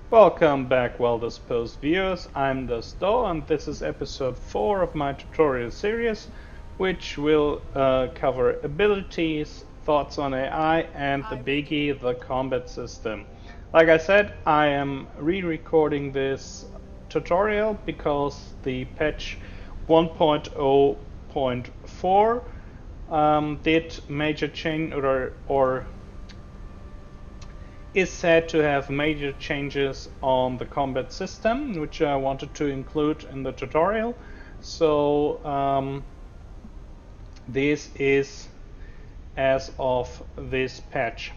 Welcome back, well-disposed viewers. I'm the Sto, and this is episode 4 of my tutorial series, which will cover abilities, thoughts on AI, and the biggie, the combat system. Like I said, I am re-recording this tutorial because the patch 1.0.4 did major change or is said to have major changes on the combat system, which I wanted to include in the tutorial. So this is as of this patch.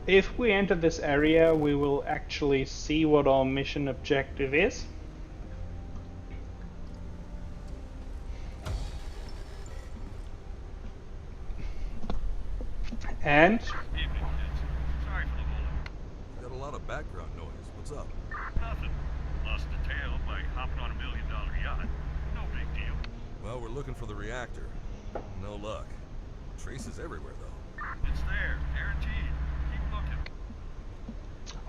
If we enter this area, we will actually see what our mission objective is. And Sorry for the moment. Got a lot of background noise. What's up? Nothing. Lost a tail by hopping on $1 million yacht. No big deal. Well, we're looking for the reactor. No luck. Traces everywhere, though. It's there, guaranteed. Keep looking.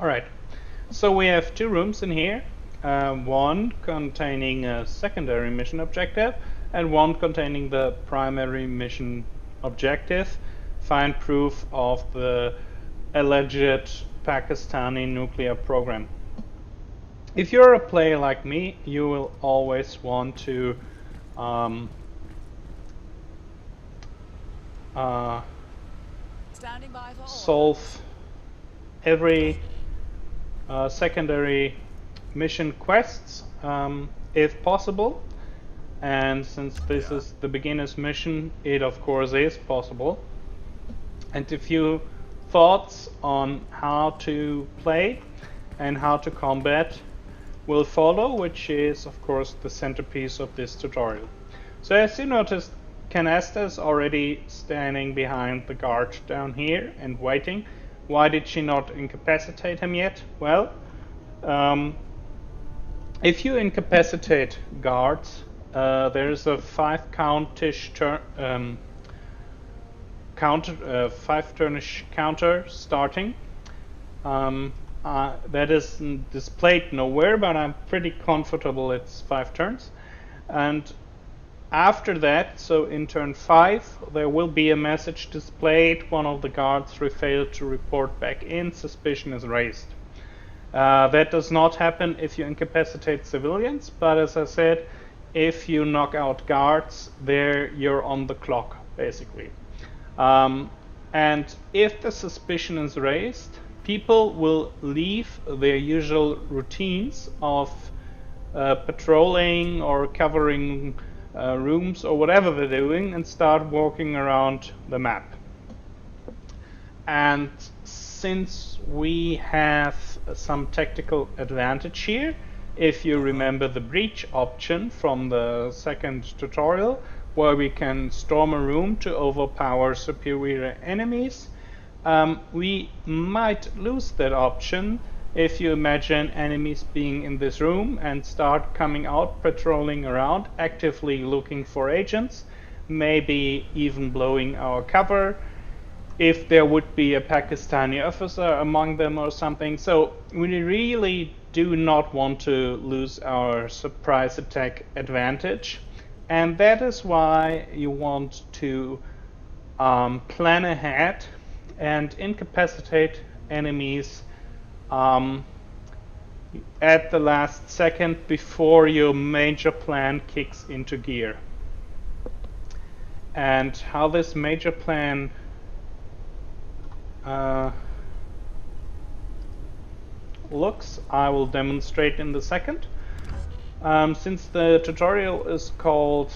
alright, so we have two rooms in here, one containing a secondary mission objective and one containing the primary mission objective. Find proof of the alleged Pakistani nuclear program. If you're a player like me, you will always want to solve every secondary mission quests if possible, and since this is the beginner's mission, it of course is possible. And a few thoughts on how to play and how to combat will follow, which is of course the centerpiece of this tutorial. So as you noticed, Canasta is already standing behind the guard down here and waiting. Why did she not incapacitate him yet? Well, if you incapacitate guards, there's a 5-count-ish turn, 5-turnish counter starting. That is displayed nowhere, but I'm pretty comfortable it's 5 turns. And after that, so in turn 5, there will be a message displayed. One of the guards failed to report back in. Suspicion is raised. That does not happen if you incapacitate civilians, but as I said, if you knock out guards, there you're on the clock, basically. And if the suspicion is raised, people will leave their usual routines of patrolling or covering rooms or whatever they're doing and start walking around the map. And since we have some tactical advantage here, if you remember the breach option from the second tutorial, where we can storm a room to overpower superior enemies, we might lose that option if you imagine enemies being in this room and start coming out, patrolling around, actively looking for agents, maybe even blowing our cover if there would be a Pakistani officer among them or something. So we really do not want to lose our surprise attack advantage. And that is why you want to plan ahead and incapacitate enemies at the last second before your major plan kicks into gear. And how this major plan looks, I will demonstrate in a second. Since the tutorial is called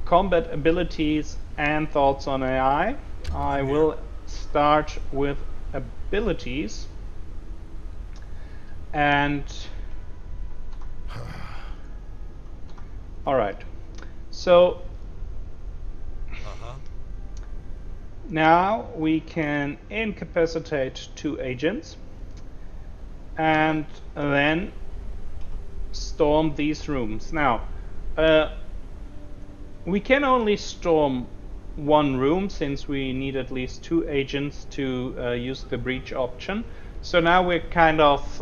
Combat Abilities and Thoughts on AI, I will start with abilities. And alright, so now we can incapacitate 2 agents and then storm these rooms. Now, we can only storm one room, since we need at least 2 agents to use the breach option. So now we're kind of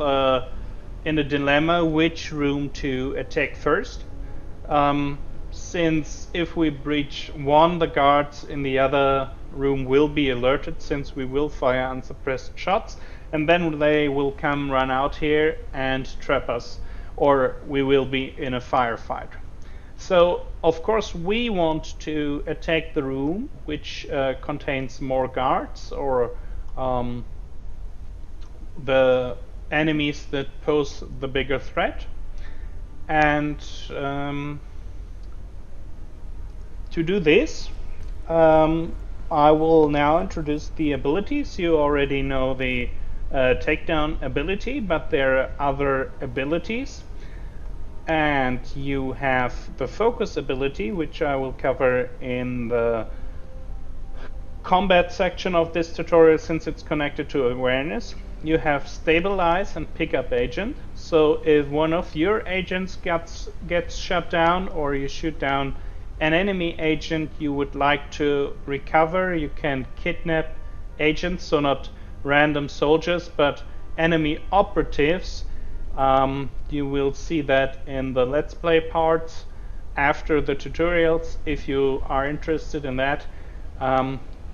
in a dilemma which room to attack first. Since if we breach one, the guards in the other room will be alerted, since we will fire unsuppressed shots, and then they will come run out here and trap us, or we will be in a firefight. So of course we want to attack the room which contains more guards, or the enemies that pose the bigger threat. And to do this, I will now introduce the abilities. You already know the takedown ability, but there are other abilities. And you have the focus ability, which I will cover in the combat section of this tutorial, since it's connected to awareness. You have stabilize and pick up agent. So if one of your agents gets shut down, or you shoot down an enemy agent you would like to recover, you can kidnap agents, so not random soldiers but enemy operatives. You will see that in the Let's Play parts after the tutorials. If you are interested in that,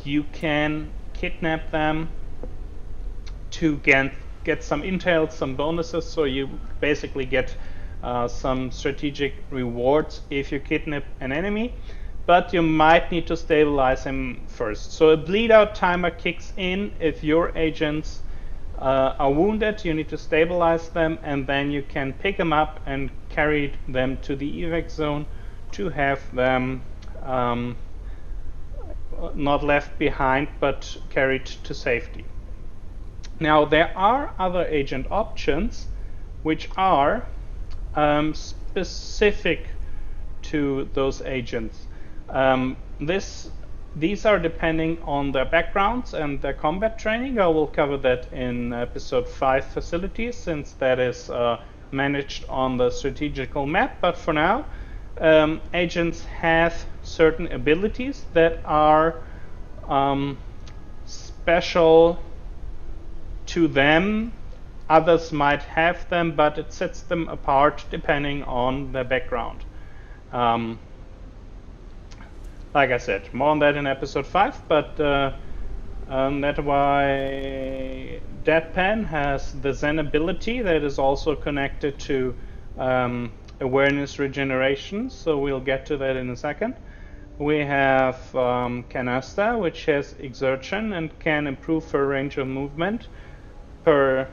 you can kidnap them to get some intel, some bonuses, so you basically get some strategic rewards if you kidnap an enemy, but you might need to stabilize him first. So a bleed out timer kicks in if your agents are wounded. You need to stabilize them, and then you can pick them up and carry them to the evac zone to have them not left behind but carried to safety. Now there are other agent options which are specific to those agents. These are depending on their backgrounds and their combat training. I will cover that in episode 5 facilities, since that is managed on the strategical map. But for now, agents have certain abilities that are special to them. Others might have them, but it sets them apart depending on their background. Like I said, more on that in episode 5, but that's why Deadpan has the Zen ability that is also connected to awareness regeneration, so we'll get to that in a second. We have Canasta, which has exertion and can improve her range of movement by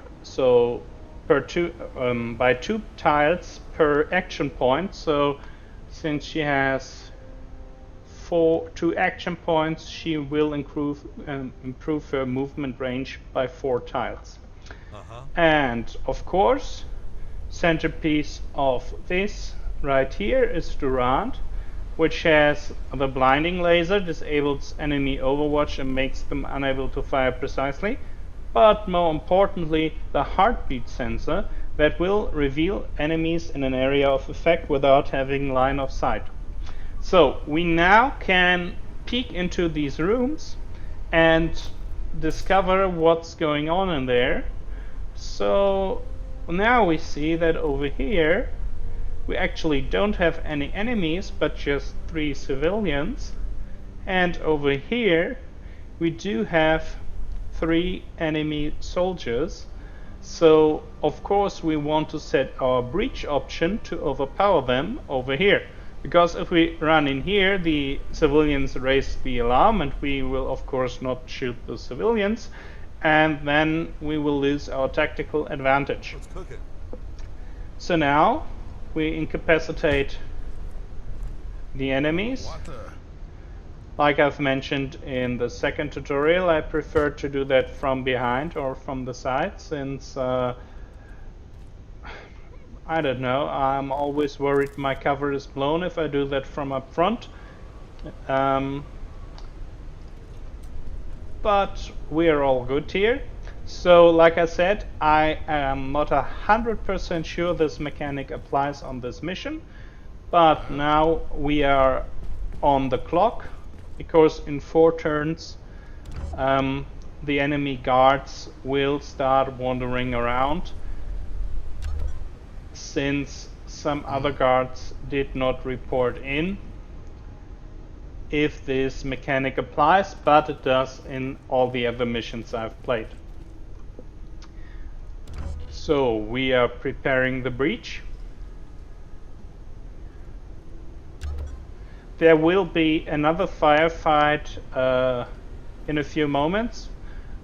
2 tiles per action point. So since she has 2 action points, she will improve her movement range by 4 tiles. And of course, centerpiece of this right here is Durand, which has the blinding laser, disables enemy overwatch and makes them unable to fire precisely. But more importantly, the heartbeat sensor that will reveal enemies in an area of effect without having line of sight. So we now can peek into these rooms and discover what's going on in there. So now we see that over here we actually don't have any enemies but just 3 civilians, and over here we do have 3 enemy soldiers. So of course we want to set our breach option to overpower them over here, because if we run in here, the civilians raise the alarm and we will of course not shoot the civilians, and then we will lose our tactical advantage. Let's cook it. So now we incapacitate the enemies. What the? Like I've mentioned in the second tutorial, I prefer to do that from behind or from the side, since I don't know, I'm always worried my cover is blown if I do that from up front. But we are all good here. So like I said, I am not 100% sure this mechanic applies on this mission, but now we are on the clock. because in 4 turns the enemy guards will start wandering around, since some other guards did not report in. If this mechanic applies, but it does in all the other missions I've played. So we are preparing the breach. There will be another firefight in a few moments.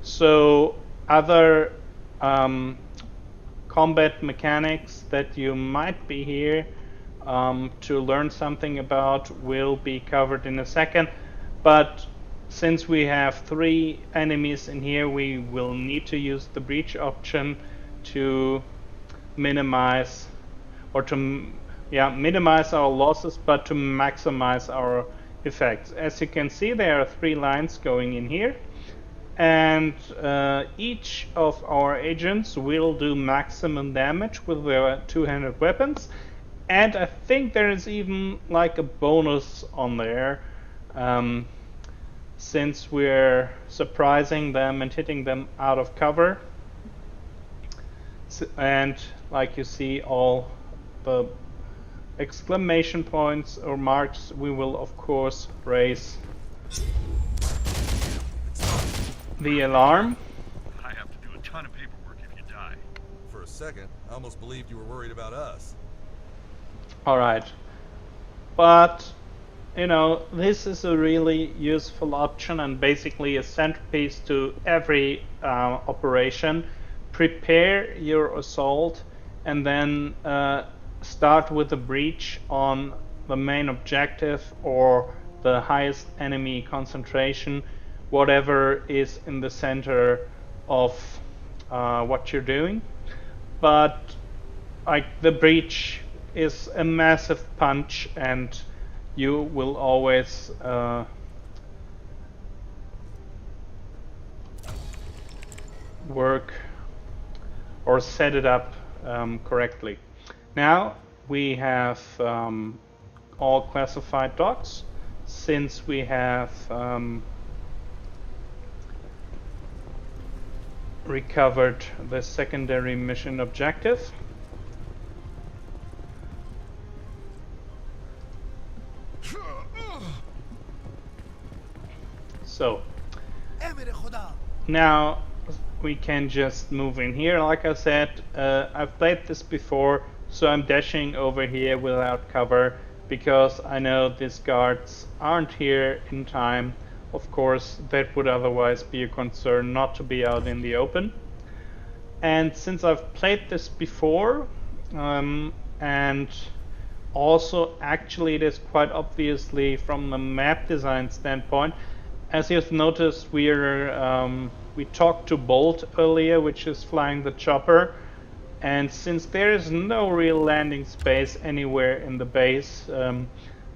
So other combat mechanics that you might be here to learn something about will be covered in a second. But since we have 3 enemies in here, we will need to use the breach option to minimize, or to minimize our losses, but to maximize our effects. As you can see, there are 3 lines going in here, and each of our agents will do maximum damage with their 2-handed weapons, and I think there is even like a bonus on there, since we're surprising them and hitting them out of cover. And like you see, all the exclamation points or marks, we will of course raise the alarm. I have to do a ton of paperwork if you die. For a second, I almost believed you were worried about us. Alright, but you know, this is a really useful option and basically a centerpiece to every operation. Prepare your assault and then start with the breach on the main objective or the highest enemy concentration, whatever is in the center of what you're doing. But like, the breach is a massive punch, and you will always work or set it up correctly. Now we have all classified docs, since we have recovered the secondary mission objective. So now we can just move in here. Like I said, I've played this before, so I'm dashing over here without cover because I know these guards aren't here in time. Of course, that would otherwise be a concern not to be out in the open. And since I've played this before, and also actually it is quite obviously from the map design standpoint, as you've noticed, we talked to Bolt earlier, which is flying the chopper, and since there is no real landing space anywhere in the base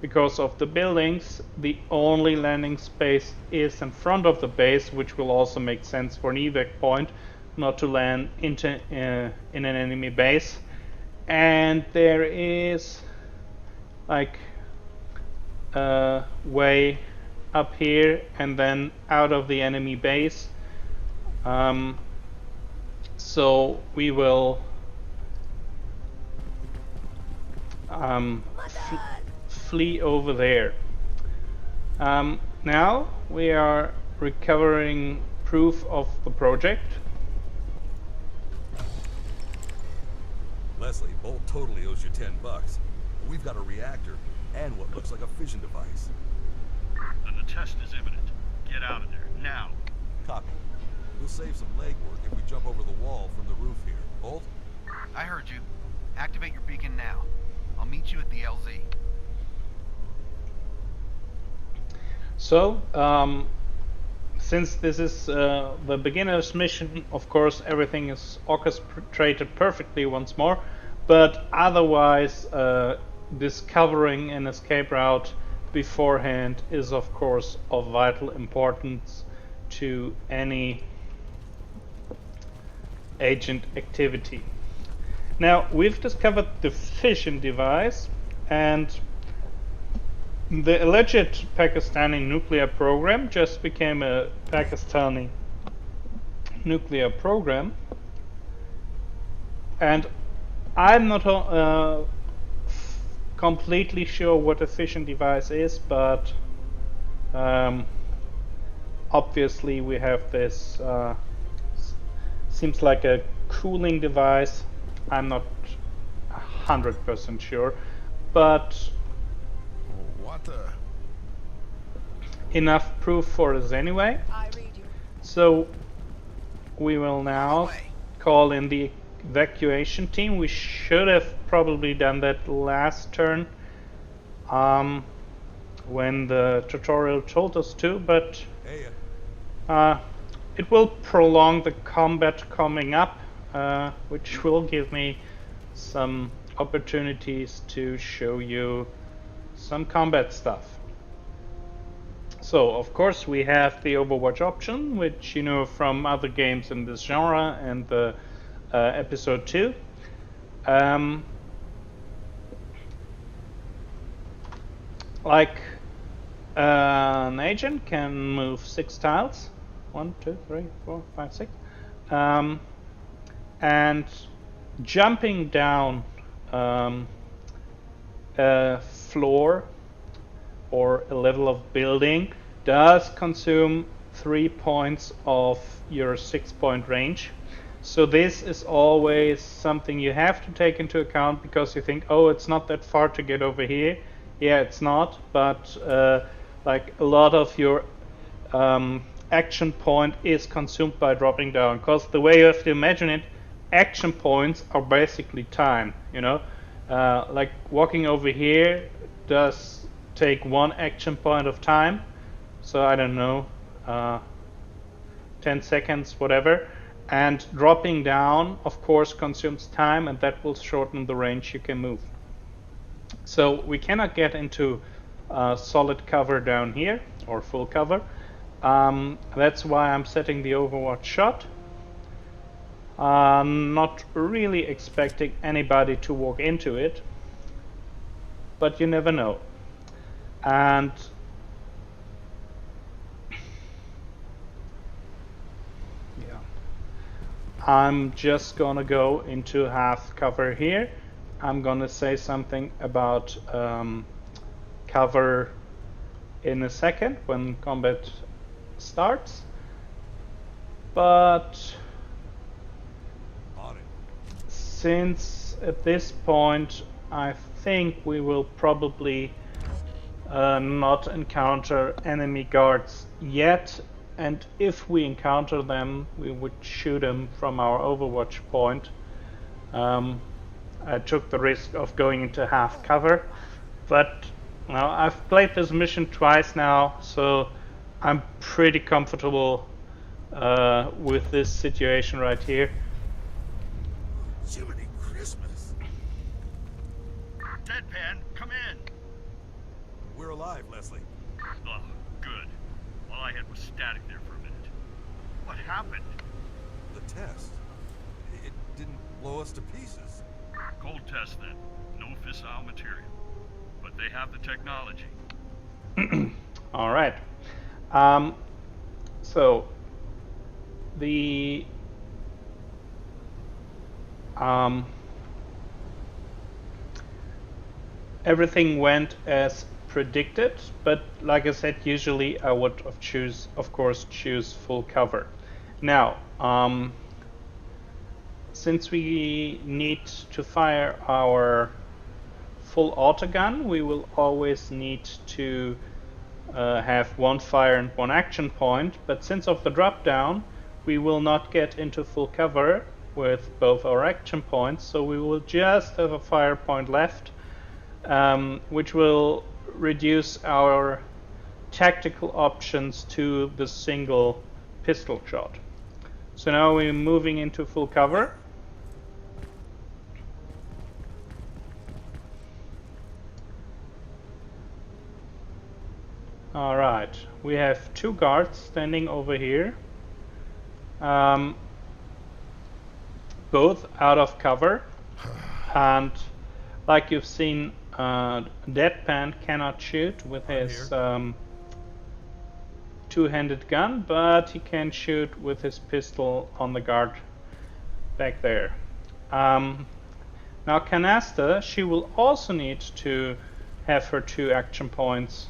because of the buildings, the only landing space is in front of the base, which will also make sense for an evac point, not to land in an enemy base. And there is like a way up here and then out of the enemy base. So we will flee over there. Now we are recovering proof of the project. Leslie, Bolt totally owes you $10. We've got a reactor and what looks like a fission device. Then the test is imminent. Get out of there, now. Copy. We'll save some legwork if we jump over the wall from the roof here. Bolt? I heard you. Activate your beacon now. I'll meet you at the LZ. So, since this is the beginner's mission, of course everything is orchestrated perfectly once more, but otherwise discovering an escape route beforehand is of course of vital importance to any agent activity. Now we've discovered the fission device, and The alleged Pakistani nuclear program just became a Pakistani nuclear program, and I'm not completely sure what a fission device is, but obviously we have this seems like a cooling device. I'm not 100% sure, but What the? enough proof for us anyway. I read you. So we will now Away. call in the evacuation team. We should have probably done that last turn when the tutorial told us to, but Hey, it will prolong the combat coming up, which will give me some opportunities to show you some combat stuff. So, of course, we have the Overwatch option, which you know from other games in this genre and the episode 2. Like an agent can move 6 tiles. 1, 2, 3, 4, 5, 6. And jumping down a floor or a level of building does consume 3 points of your 6-point range. So this is always something you have to take into account, because you think, oh, it's not that far to get over here. Yeah, it's not, but like a lot of your action point is consumed by dropping down, because the way you have to imagine it, action points are basically time, you know. Like walking over here does take 1 action point of time, so I don't know, 10 seconds, whatever, and dropping down of course consumes time, and that will shorten the range you can move. So we cannot get into solid cover down here, or full cover. That's why I'm setting the Overwatch shot. Not really expecting anybody to walk into it, but you never know. And yeah, I'm just gonna go into half cover here. I'm gonna say something about cover in a second when combat starts, but on it. since at this point I think we will probably not encounter enemy guards yet, and if we encounter them we would shoot them from our Overwatch point. I took the risk of going into half cover, but well, I've played this mission twice now, so I'm pretty comfortable with this situation right here. Jiminy Christmas. Deadpan, come in. We're alive, Leslie. Oh, good. All I had was static there for a minute. What happened? The test. It didn't blow us to pieces. Cold test then. No fissile material. But they have the technology. All right. So the everything went as predicted, but like I said, usually I would have choose full cover. Now, since we need to fire our full autogun, we will always need to have 1 fire and 1 action point, but since of the drop down we will not get into full cover with both our action points, so we will just have a fire point left, which will reduce our tactical options to the single pistol shot. So now we're moving into full cover. Alright, we have 2 guards standing over here, both out of cover, and like you've seen Deadpan cannot shoot with I'm his here. two-handed gun, but he can shoot with his pistol on the guard back there. Now Canasta, she will also need to have her 2 action points,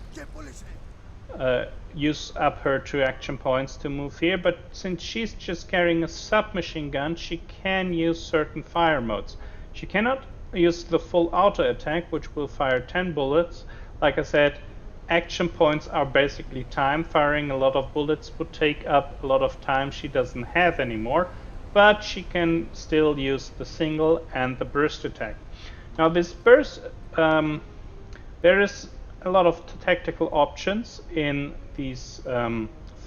use up her 2 action points to move here, but since she's just carrying a submachine gun, she can use certain fire modes. She cannot use the full auto attack, which will fire 10 bullets. Like I said, action points are basically time. Firing a lot of bullets would take up a lot of time she doesn't have anymore, but she can still use the single and the burst attack. Now this burst, there is a lot of tactical options in these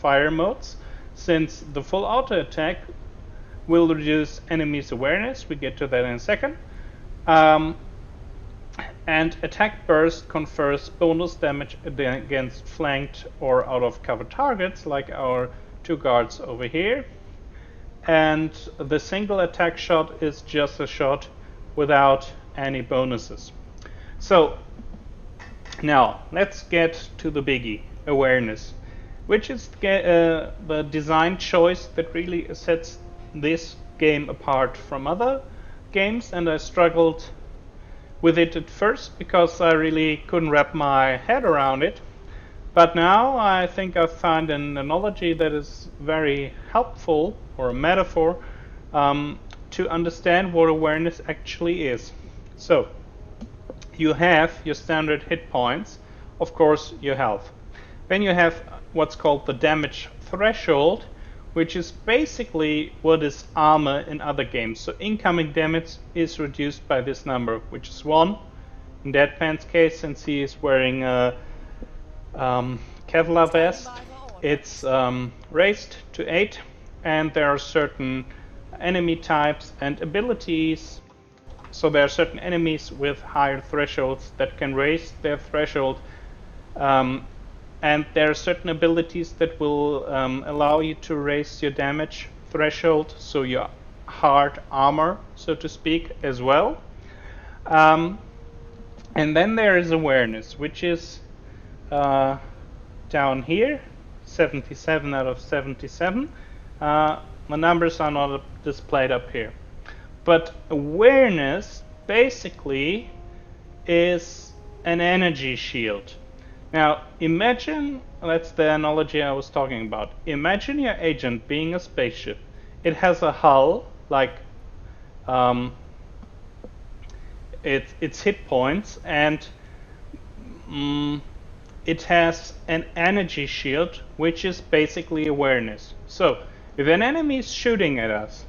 fire modes, since the full auto attack will reduce enemies' awareness. We get to that in a second. And attack burst confers bonus damage against flanked or out of cover targets, like our 2 guards over here. And the single attack shot is just a shot without any bonuses. So now let's get to the biggie, awareness, which is the design choice that really sets this game apart from other games, and I struggled with it at first because I really couldn't wrap my head around it. But now I think I've found an analogy that is very helpful, or a metaphor, to understand what awareness actually is. So, you have your standard hit points, of course your health. Then you have what's called the damage threshold, which is basically what is armor in other games. So incoming damage is reduced by this number, which is 1. In Deadpan's case, since he is wearing a Kevlar vest, it's raised to 8, and there are certain enemy types and abilities. So there are certain enemies with higher thresholds that can raise their threshold, and there are certain abilities that will allow you to raise your damage threshold, so your hard armor, so to speak, as well. And then there is awareness, which is down here, 77 out of 77. The numbers are not displayed up here. But awareness basically is an energy shield. Now imagine, that's the analogy I was talking about. Imagine your agent being a spaceship. It has a hull, like its hit points, and it has an energy shield, which is basically awareness. So if an enemy is shooting at us,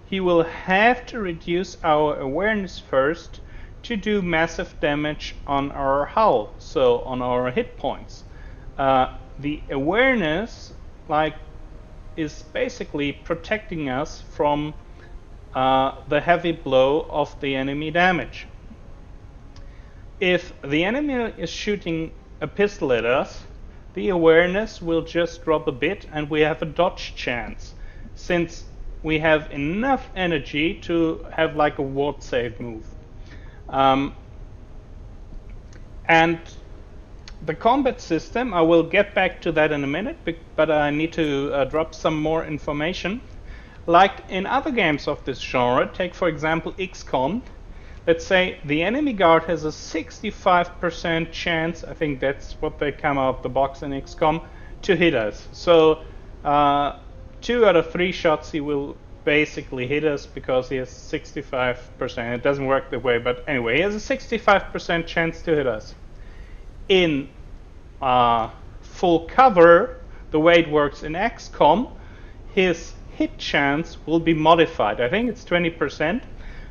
he will have to reduce our awareness first to do massive damage on our hull, so on our hit points. The awareness, is basically protecting us from the heavy blow of the enemy damage. If the enemy is shooting a pistol at us, the awareness will just drop a bit, and we have a dodge chance, since we have enough energy to have like a ward save move. And the combat system, I will get back to that in a minute, but I need to drop some more information. Like in other games of this genre, take for example XCOM. Let's say the enemy guard has a 65% chance, I think that's what they come out of the box in XCOM, to hit us. So 2 out of 3 shots he will basically hit us because he has 65%. It doesn't work that way, but anyway, he has a 65% chance to hit us. In full cover, the way it works in XCOM, his hit chance will be modified. I think it's 20%.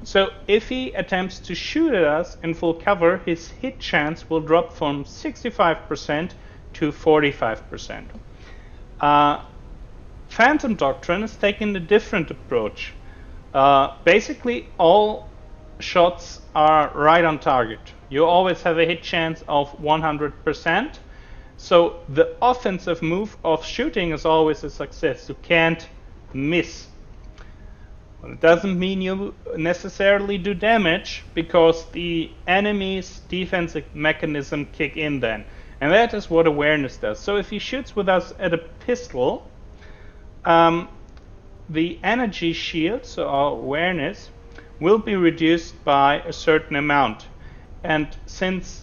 So if he attempts to shoot at us in full cover, his hit chance will drop from 65% to 45%. Phantom Doctrine is taking a different approach. Basically, all shots are right on target. You always have a hit chance of 100%. So the offensive move of shooting is always a success. You can't miss. Well, it doesn't mean you necessarily do damage, because the enemy's defensive mechanism kick in then. And that is what awareness does. So if he shoots with us at a pistol, the energy shield, so our awareness, will be reduced by a certain amount. And since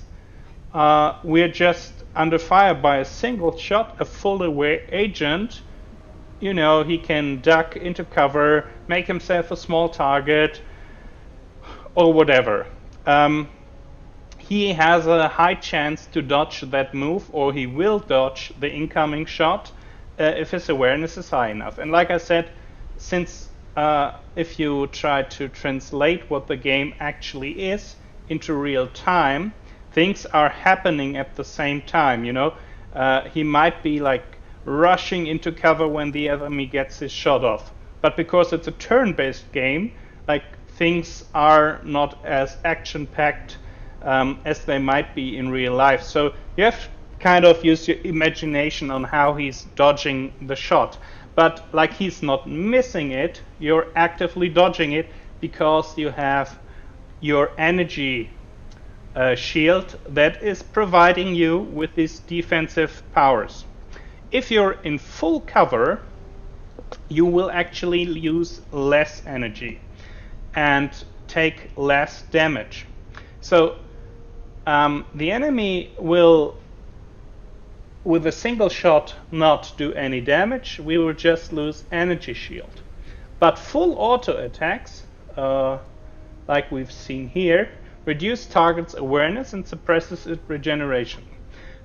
we're just under fire by a single shot, a full aware agent, you know, he can duck into cover, make himself a small target, or whatever. He has a high chance to dodge that move, or he will dodge the incoming shot if his awareness is high enough. And like I said, since if you try to translate what the game actually is into real time, things are happening at the same time, you know. He might be like rushing into cover when the enemy gets his shot off. But because it's a turn-based game, like, things are not as action-packed as they might be in real life. So you have to kind of use your imagination on how he's dodging the shot. But like, he's not missing it, you're actively dodging it because you have your energy shield that is providing you with these defensive powers. If you're in full cover, you will actually use less energy and take less damage. So the enemy will, with a single shot, not do any damage. We will just lose energy shield. But full auto attacks, like we've seen here, reduce target's awareness and suppresses its regeneration.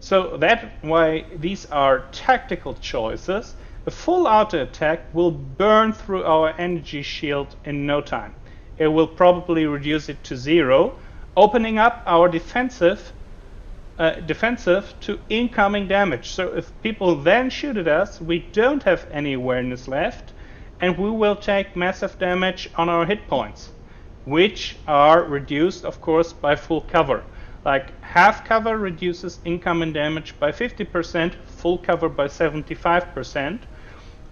So that's why these are tactical choices. A full auto attack will burn through our energy shield in no time. It will probably reduce it to 0, opening up our defensive to incoming damage. So if people then shoot at us, we don't have any awareness left, and we will take massive damage on our hit points, which are reduced, of course, by full cover. Like, half cover reduces incoming damage by 50%, full cover by 75%.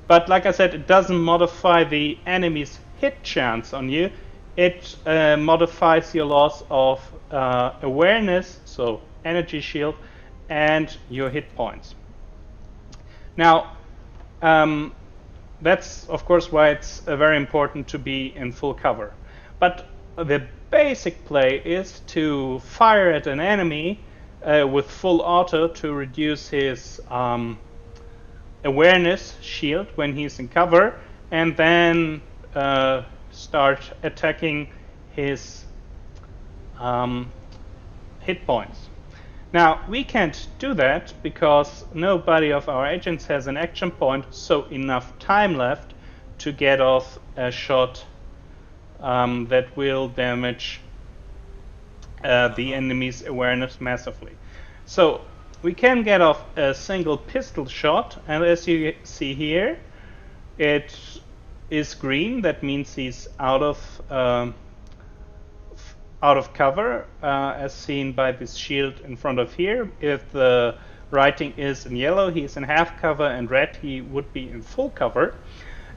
But like I said, it doesn't modify the enemy's hit chance on you. It modifies your loss of awareness, so energy shield, and your hit points. Now, that's of course why it's very important to be in full cover. But the basic play is to fire at an enemy with full auto to reduce his awareness shield when he's in cover, and then start attacking his hit points. Now, we can't do that because nobody of our agents has an action point, so enough time left to get off a shot that will damage the enemy's awareness massively. So we can get off a single pistol shot, and as you see here, it is green. That means he's out of cover, as seen by this shield in front of here. If the writing is in yellow, he's in half cover, and red, he would be in full cover.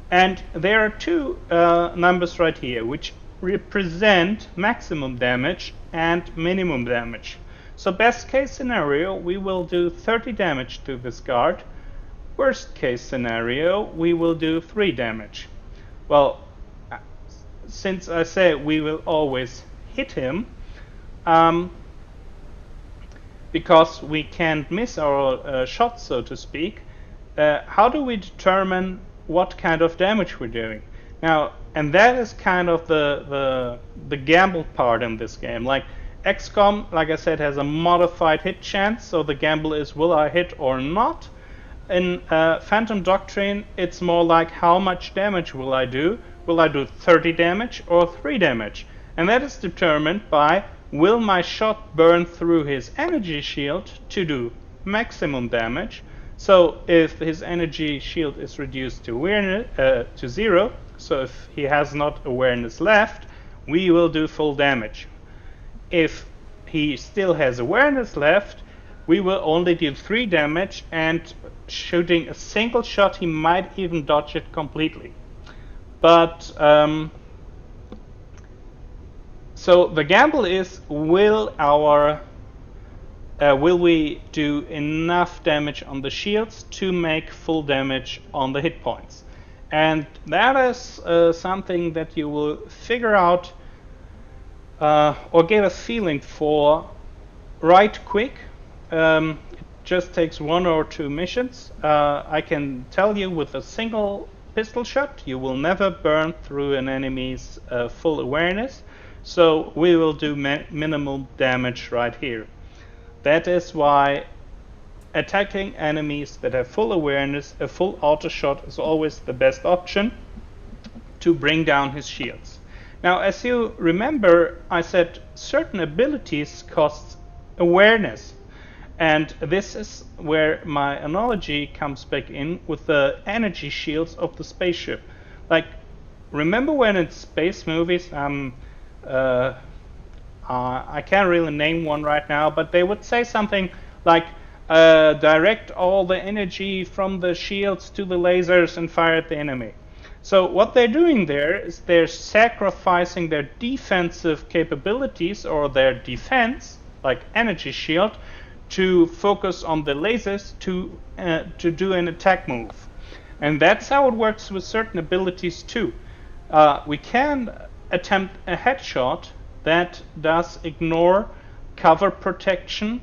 And there are two numbers right here which represent maximum damage and minimum damage. So best case scenario, we will do 30 damage to this guard. Worst case scenario, we will do 3 damage. Well, since I say we will always hit him, because we can't miss our shots, so to speak, how do we determine what kind of damage we're doing? Now, and that is kind of the gamble part in this game. Like, XCOM, like I said, has a modified hit chance, so the gamble is, will I hit or not? In Phantom Doctrine, it's more like, how much damage will I do? Will I do 30 damage or 3 damage? And that is determined by, will my shot burn through his energy shield to do maximum damage? So if his energy shield is reduced to awareness, to 0, so if he has not awareness left, we will do full damage. If he still has awareness left, we will only do 3 damage, and shooting a single shot, he might even dodge it completely. But so the gamble is, will we do enough damage on the shields to make full damage on the hit points? And that is something that you will figure out or get a feeling for right quick. It just takes 1 or 2 missions. I can tell you, with a single pistol shot you will never burn through an enemy's full awareness, so we will do minimal damage right here. That is why attacking enemies that have full awareness, a full auto shot is always the best option to bring down his shields. Now, as you remember, I said certain abilities cost awareness, and this is where my analogy comes back in with the energy shields of the spaceship. Like, remember when in space movies, I can't really name one right now, but they would say something like, direct all the energy from the shields to the lasers and fire at the enemy. So what they're doing there is they're sacrificing their defensive capabilities or their defense, like energy shield, to focus on the lasers to do an attack move. And that's how it works with certain abilities too. We can attempt a headshot that does ignore cover protection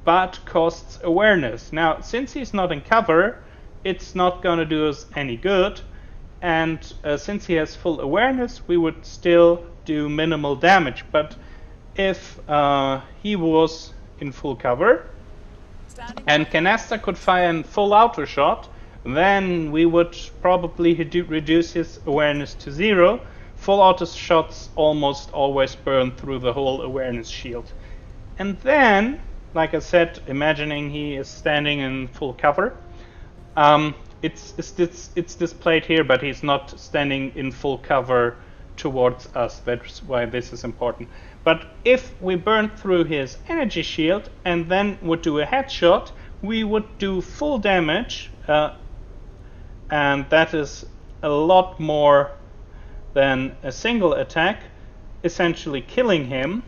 but costs awareness. Now, since he's not in cover, it's not going to do us any good, and since he has full awareness, we would still do minimal damage. But if he was in full cover and Canasta could fire a full auto shot, then we would probably reduce his awareness to 0. Full auto shots almost always burn through the whole awareness shield. And then, like I said, imagining he is standing in full cover, it's displayed here, but he's not standing in full cover towards us. That's why this is important. But if we burn through his energy shield and then would do a headshot, we would do full damage, and that is a lot more than a single attack, essentially killing him,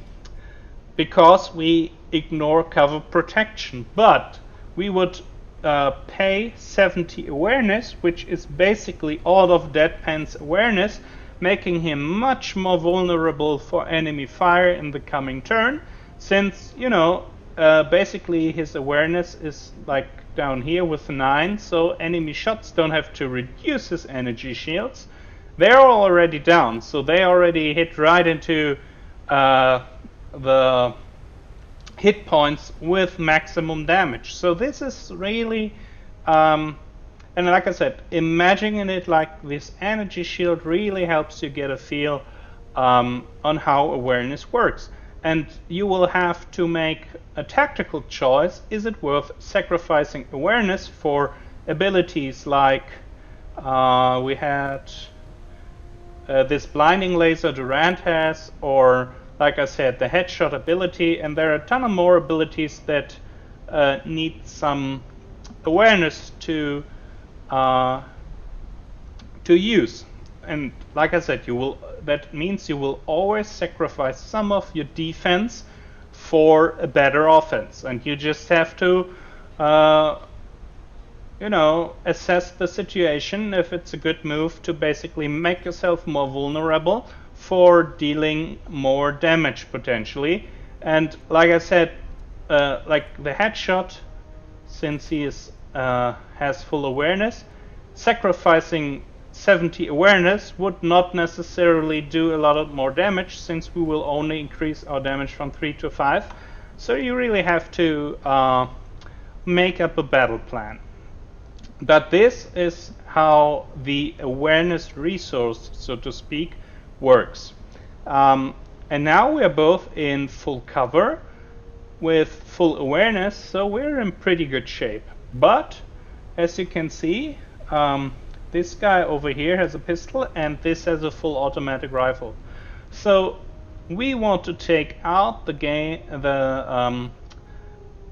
because we ignore cover protection. But we would pay 70 awareness, which is basically all of Deadpan's awareness, making him much more vulnerable for enemy fire in the coming turn, since, you know, basically his awareness is like down here with 9, so enemy shots don't have to reduce his energy shields. They're already down, so they already hit right into the hit points with maximum damage. So this is really, and like I said, imagining it like this energy shield really helps you get a feel on how awareness works. And you will have to make a tactical choice. Is it worth sacrificing awareness for abilities like we had this blinding laser Durant has, or like I said, the headshot ability, and there are a ton of more abilities that need some awareness to use. And like I said, that means you will always sacrifice some of your defense for a better offense, and you just have to assess the situation, if it's a good move to basically make yourself more vulnerable for dealing more damage potentially. And like I said, like the headshot, since he is has full awareness, sacrificing 70 awareness would not necessarily do a lot of more damage, since we will only increase our damage from 3 to 5. So you really have to make up a battle plan. But this is how the awareness resource, so to speak, works. And now we are both in full cover with full awareness, so we're in pretty good shape. But as you can see, this guy over here has a pistol and this has a full automatic rifle. So we want to take out the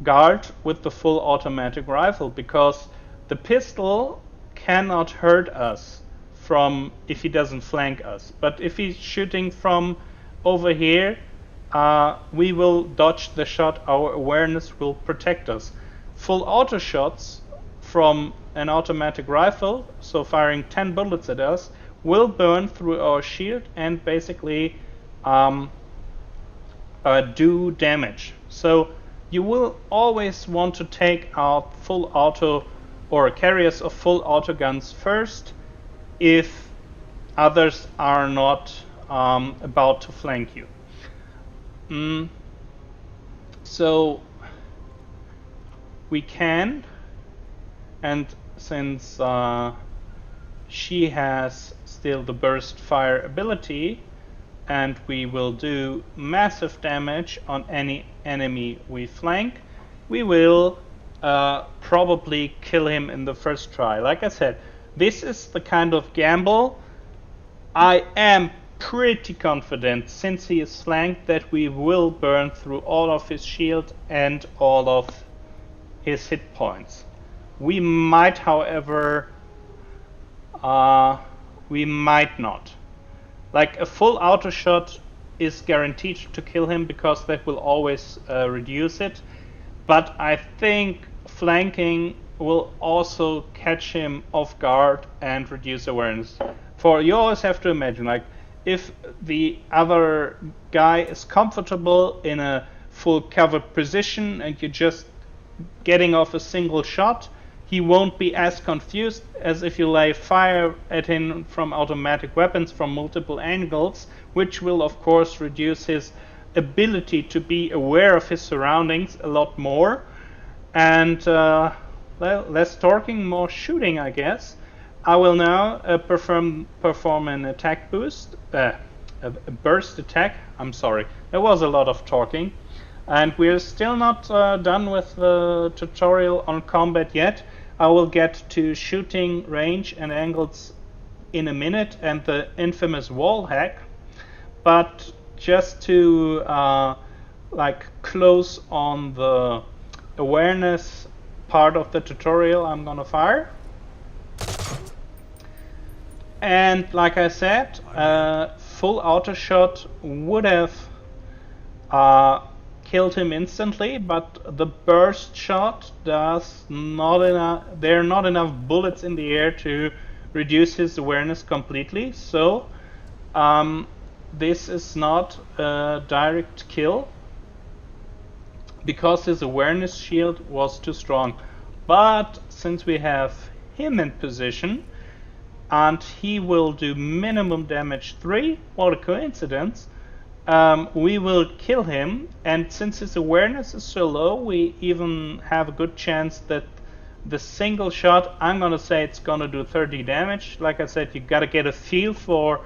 guard with the full automatic rifle, because the pistol cannot hurt us from if he doesn't flank us. But if he's shooting from over here, we will dodge the shot. Our awareness will protect us. Full auto shots from an automatic rifle, so firing 10 bullets at us, will burn through our shield and basically do damage. So you will always want to take out full auto or carriers of full auto guns first if others are not about to flank you. So we can, and since she has still the burst fire ability, and we will do massive damage on any enemy we flank, we will probably kill him in the first try. Like I said, this is the kind of gamble. I am pretty confident, since he is flanked, that we will burn through all of his shield and all of his hit points. We might, however, we might not. Like, a full auto shot is guaranteed to kill him because that will always reduce it. But I think flanking will also catch him off guard and reduce awareness. For you always have to imagine, like, if the other guy is comfortable in a full covered position and you're just getting off a single shot, he won't be as confused as if you lay fire at him from automatic weapons from multiple angles, which will of course reduce his ability to be aware of his surroundings a lot more. And less talking, more shooting, I guess. I will now perform an attack boost, a burst attack. I'm sorry, there was a lot of talking. And we're still not done with the tutorial on combat yet. I will get to shooting range and angles in a minute and the infamous wall hack. But just to like close on the awareness part of the tutorial, I'm gonna fire. And like I said, full auto shot would have killed him instantly, but the burst shot does not enough. There are not enough bullets in the air to reduce his awareness completely. So this is not a direct kill because his awareness shield was too strong. But since we have him in position and he will do minimum damage 3, what a coincidence, we will kill him. And since his awareness is so low, we even have a good chance that the single shot, I'm gonna say it's gonna do 30 damage. Like I said, you gotta get a feel for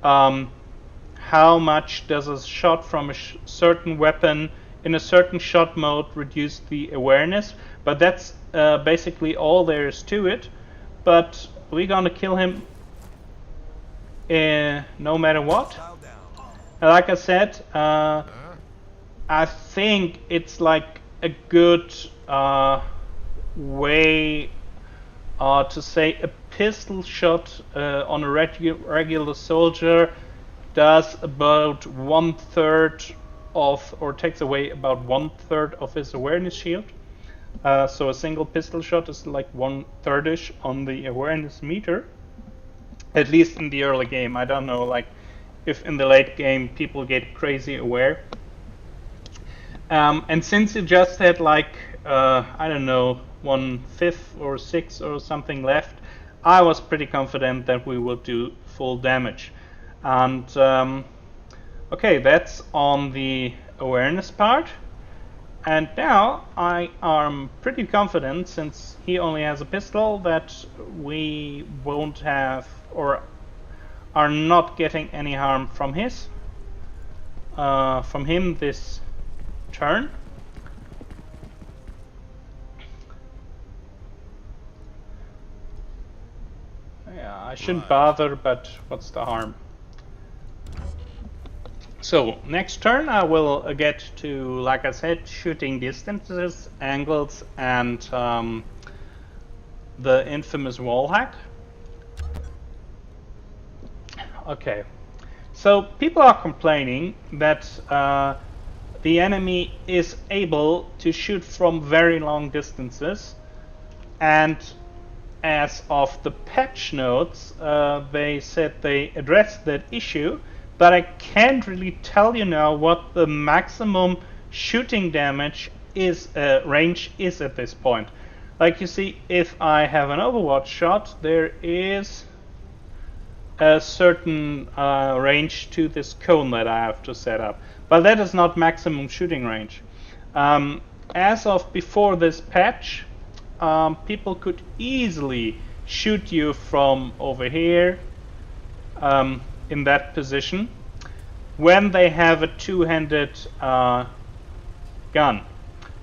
how much does a shot from a certain weapon in a certain shot mode reduce the awareness. But that's basically all there is to it. But we're gonna kill him no matter what. Like I said, I think it's like a good way to say a pistol shot on a regular soldier does about 1/3 of, or takes away about 1/3 of his awareness shield. So a single pistol shot is like 1/3ish on the awareness meter, at least in the early game. I don't know, like, if in the late game people get crazy aware. And since you just had like, I don't know, 1/5 or 6 or something left, I was pretty confident that we would do full damage. And okay, that's on the awareness part. And now I am pretty confident, since he only has a pistol, that we won't have, or are not getting any harm from him this turn. Yeah, I shouldn't bother, but what's the harm? So next turn I will get to, like I said, shooting distances, angles, and the infamous wall hack. Okay. So people are complaining that the enemy is able to shoot from very long distances, and as of the patch notes, they said they addressed that issue, but I can't really tell you now what the maximum shooting damage is range is at this point. Like you see, if I have an Overwatch shot, there is a certain range to this cone that I have to set up, but that is not maximum shooting range. As of before this patch, people could easily shoot you from over here in that position when they have a two-handed gun.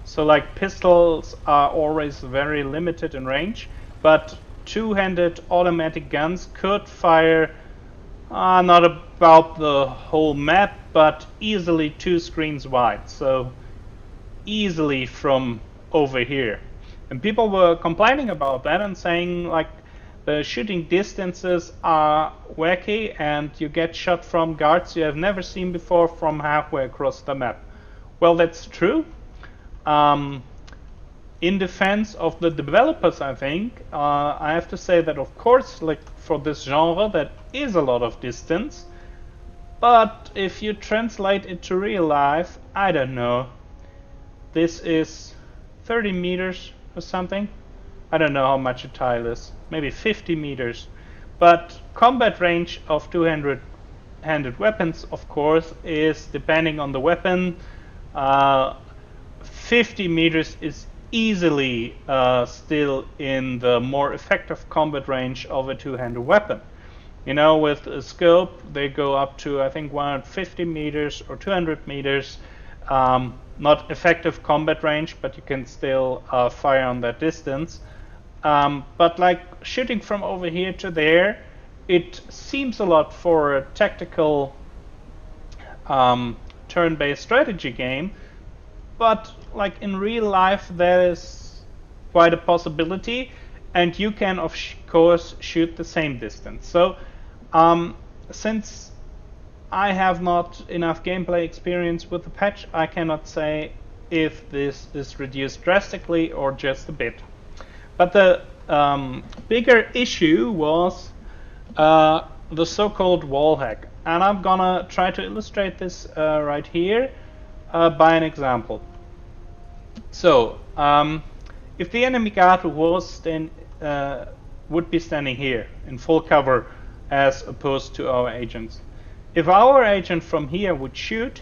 So like pistols are always very limited in range, but two-handed automatic guns could fire not about the whole map, but easily 2 screens wide, so easily from over here. And people were complaining about that and saying like the shooting distances are wacky and you get shot from guards you have never seen before from halfway across the map. Well, that's true. In defense of the developers, I think, I have to say that of course, like for this genre, that is a lot of distance. But if you translate it to real life, I don't know. This is 30 meters or something. I don't know how much a tile is. Maybe 50 meters. But combat range of two-handed weapons, of course, is depending on the weapon. 50 meters is easily still in the more effective combat range of a two-handed weapon. You know, with a scope, they go up to, I think, 150 meters or 200 meters. Not effective combat range, but you can still fire on that distance. But like shooting from over here to there, it seems a lot for a tactical turn-based strategy game. But like in real life, that is quite a possibility, and you can of course shoot the same distance. So since I have not enough gameplay experience with the patch, I cannot say if this is reduced drastically or just a bit. But the bigger issue was the so-called wall hack, and I'm gonna try to illustrate this right here by an example. So, if the enemy guard was would be standing here in full cover as opposed to our agents. If our agent from here would shoot,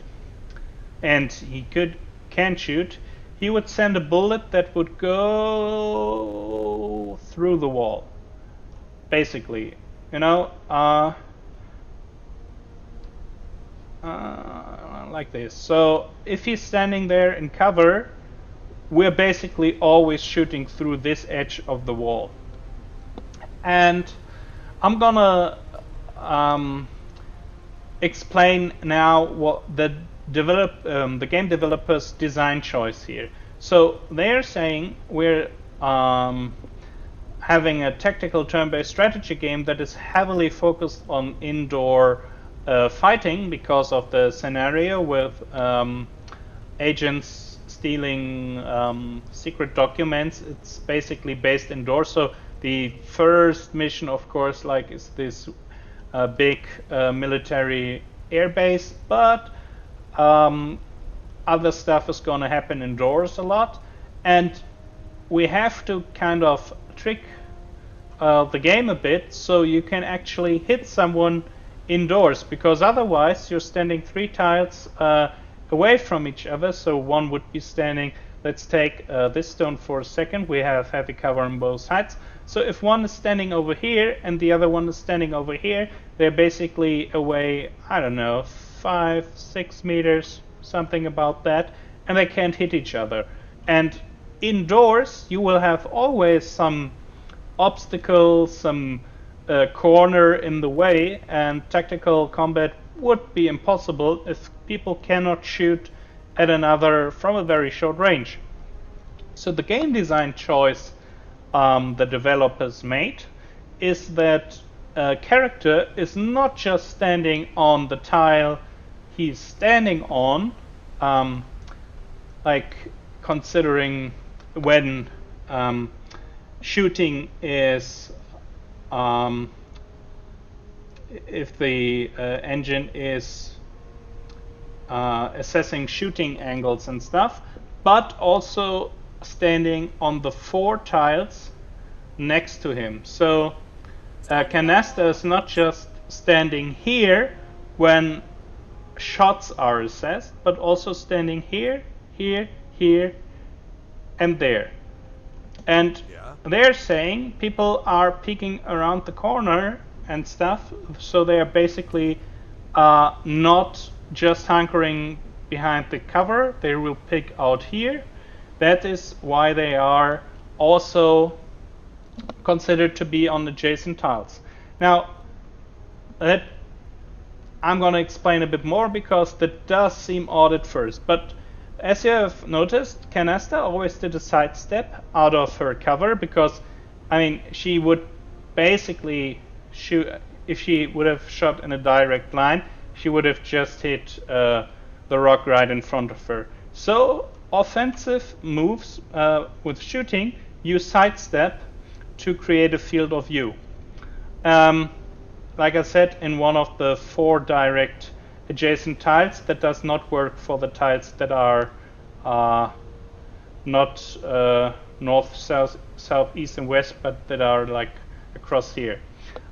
and he can shoot, he would send a bullet that would go through the wall. Basically, you know, like this. So if he's standing there in cover, we're basically always shooting through this edge of the wall. And I'm gonna explain now what the game developers' design choice here. So they're saying we're having a tactical turn-based strategy game that is heavily focused on indoor fighting because of the scenario with agents stealing secret documents. It's basically based indoors. So the first mission, of course, like is this big military airbase, but other stuff is going to happen indoors a lot, and we have to kind of trick the game a bit so you can actually hit someone indoors, because otherwise you're standing 3 tiles away from each other. So one would be standing, let's take this stone for a second, we have heavy cover on both sides. So if one is standing over here and the other one is standing over here, they're basically away, I don't know, 5-6 meters, something about that, and they can't hit each other. And indoors you will have always some obstacle, some corner in the way, and tactical combat would be impossible if people cannot shoot at another from a very short range. So the game design choice the developers made is that character is not just standing on the tile he's standing on, like considering when shooting is, if the engine is assessing shooting angles and stuff, but also standing on the 4 tiles next to him. So Canasta is not just standing here when shots are assessed, but also standing here, here, here, and there. And they're saying people are peeking around the corner and stuff, so they are basically not just hunkering behind the cover, they will pick out here. That is why they are also considered to be on adjacent tiles. Now, that I'm going to explain a bit more because that does seem odd at first. But as you have noticed, Canasta always did a sidestep out of her cover because, I mean, she would basically shoot, if she would have shot in a direct line, she would have just hit the rock right in front of her. So offensive moves with shooting, you sidestep to create a field of view. Like I said, in one of the 4 direct adjacent tiles, that does not work for the tiles that are not north, south, south, east, and west, but that are like across here.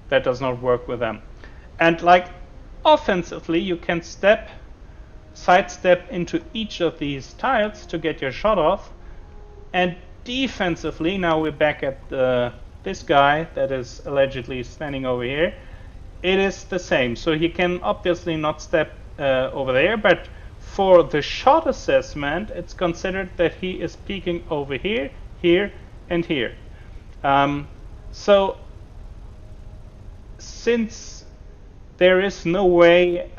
That does not work with them. And like offensively, you can sidestep into each of these tiles to get your shot off. And defensively, now we're back at this guy that is allegedly standing over here. It is the same. So he can obviously not step over there, but for the shot assessment, it's considered that he is peeking over here, here, and here. So since there is no way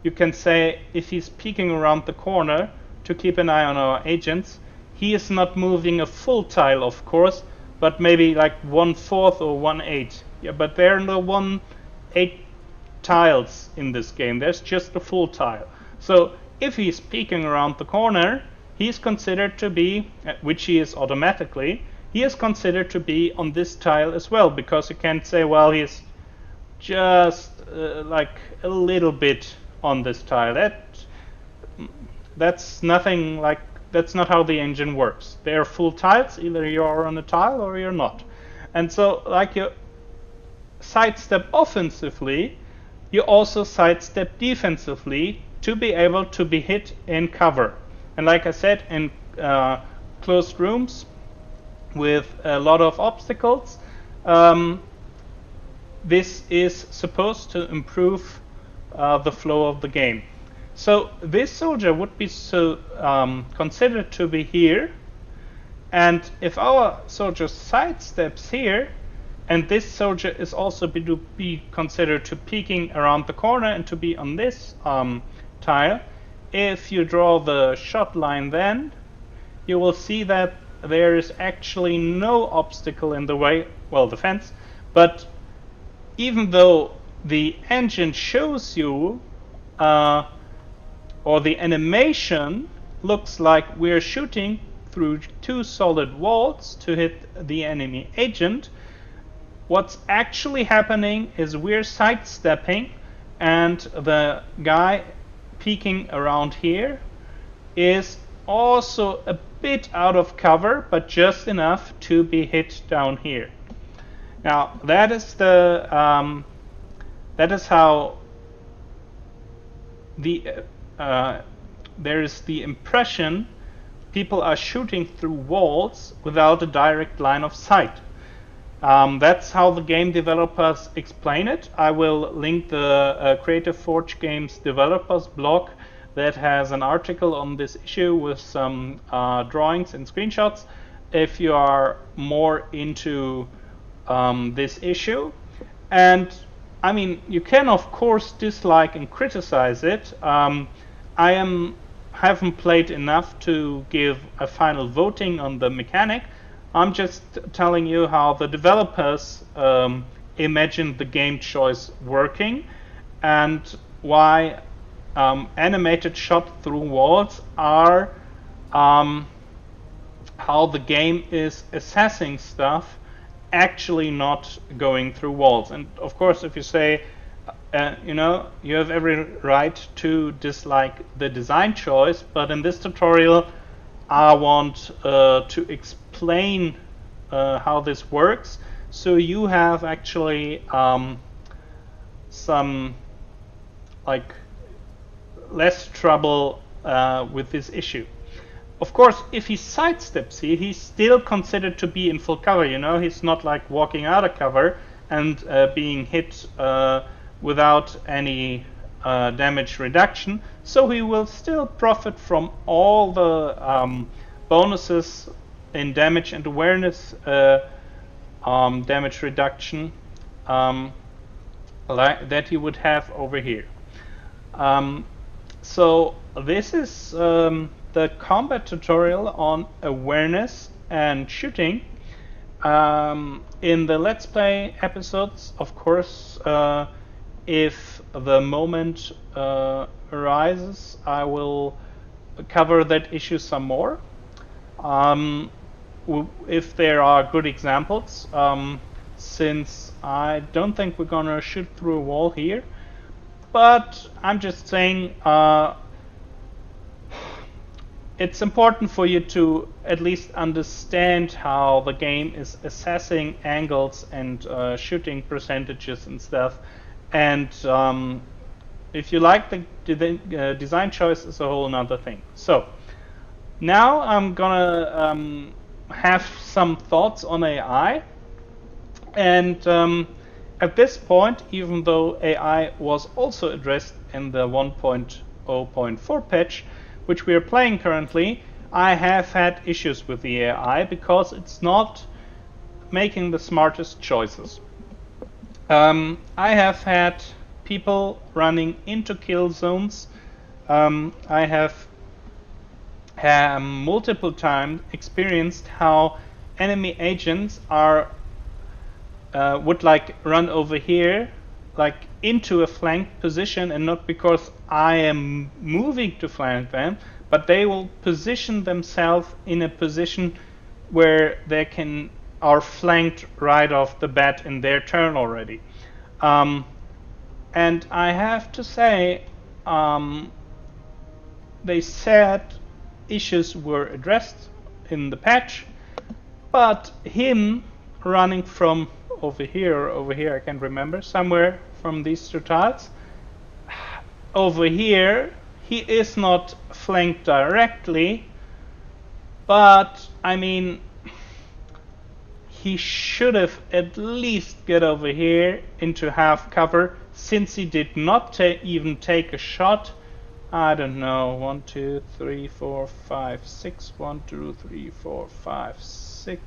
you can say if he's peeking around the corner to keep an eye on our agents, he is not moving a full tile, of course, but maybe like 1/4 or 1/8. Yeah, but there are no 1/8 tiles in this game. There's just a full tile. So if he's peeking around the corner, he's considered to be, which he is automatically, he is considered to be on this tile as well, because you can't say, well, he's just like a little bit on this tile. That's nothing like, that's not how the engine works. They are full tiles, either you are on a tile or you're not. And so like you sidestep offensively, you also sidestep defensively to be able to be hit in cover. And like I said, in closed rooms with a lot of obstacles, this is supposed to improve the flow of the game. So this soldier would be considered to be here, and if our soldier sidesteps here, and this soldier is also to be considered to peeking around the corner and to be on this tile, if you draw the shot line, then you will see that there is actually no obstacle in the way, well, the fence, but even though the engine shows you or the animation looks like we're shooting through 2 solid walls to hit the enemy agent, what's actually happening is we're sidestepping, and the guy peeking around here is also a bit out of cover, but just enough to be hit down here. Now that is the that is how the there is the impression people are shooting through walls without a direct line of sight. That's how the game developers explain it. I will link the Creative Forge Games developers blog that has an article on this issue with some drawings and screenshots if you are more into this issue. And I mean, you can of course dislike and criticize it. I haven't played enough to give a final voting on the mechanic. I'm just telling you how the developers imagine the game choice working, and why animated shot through walls are how the game is assessing stuff, actually not going through walls. And of course, if you say, you know, you have every right to dislike the design choice, but in this tutorial, I want to explain how this works, so you have actually some like less trouble with this issue. Of course, if he sidesteps here, he's still considered to be in full cover. You know, he's not like walking out of cover and being hit without any damage reduction. So he will still profit from all the bonuses in damage and awareness damage reduction that he would have over here. So this is the combat tutorial on awareness and shooting. In the Let's Play episodes, of course, if the moment arises, I will cover that issue some more. If there are good examples, since I don't think we're gonna shoot through a wall here, but I'm just saying it's important for you to at least understand how the game is assessing angles and shooting percentages and stuff. And if you like the design choice, is a whole another thing. So now I'm gonna have some thoughts on AI. And at this point, even though AI was also addressed in the 1.0.4 patch, which we are playing currently, I have had issues with the AI because it's not making the smartest choices. I have had people running into kill zones. I have multiple times experienced how enemy agents are would like run over here, like into a flank position, and not because I am moving to flank them, but they will position themselves in a position where they are flanked right off the bat in their turn already. And I have to say, they said issues were addressed in the patch, but him running from over here, I can't remember, somewhere from these two tiles, over here, he is not flanked directly, but I mean, he should have at least get over here into half cover, since he did not even take a shot. I don't know, 1, 2, 3, 4, 5, 6, 1, 2, 3, 4, 5, 6.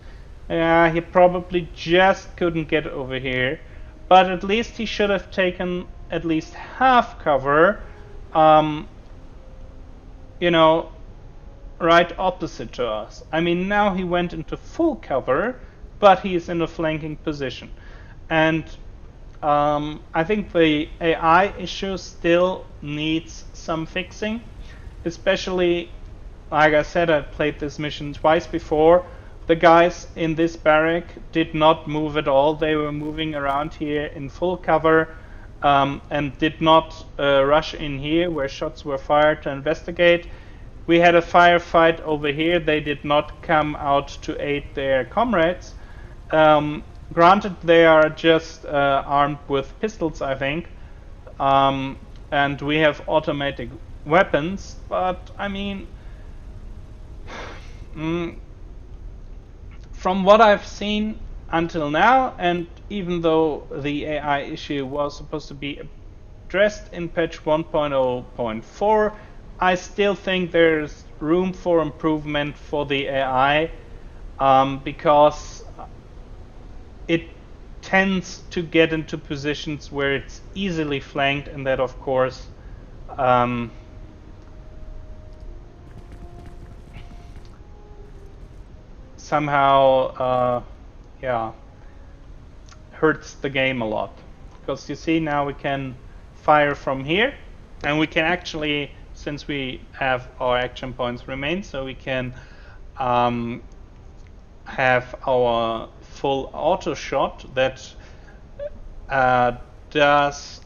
Yeah, he probably just couldn't get over here, but at least he should have taken at least half cover, you know, right opposite to us. I mean, now he went into full cover, but he's in a flanking position. And I think the AI issue still needs some fixing, especially, like I said, I played this mission twice before. The guys in this barrack did not move at all. They were moving around here in full cover and did not rush in here where shots were fired to investigate. We had a firefight over here. They did not come out to aid their comrades. Granted, they are just armed with pistols, I think, and we have automatic weapons, but I mean, from what I've seen until now, and even though the AI issue was supposed to be addressed in patch 1.0.4, I still think there's room for improvement for the AI, because it tends to get into positions where it's easily flanked, and that of course somehow hurts the game a lot. Because you see now we can fire from here, and we can actually, since we have our action points remain, so we can have our full auto shot that does,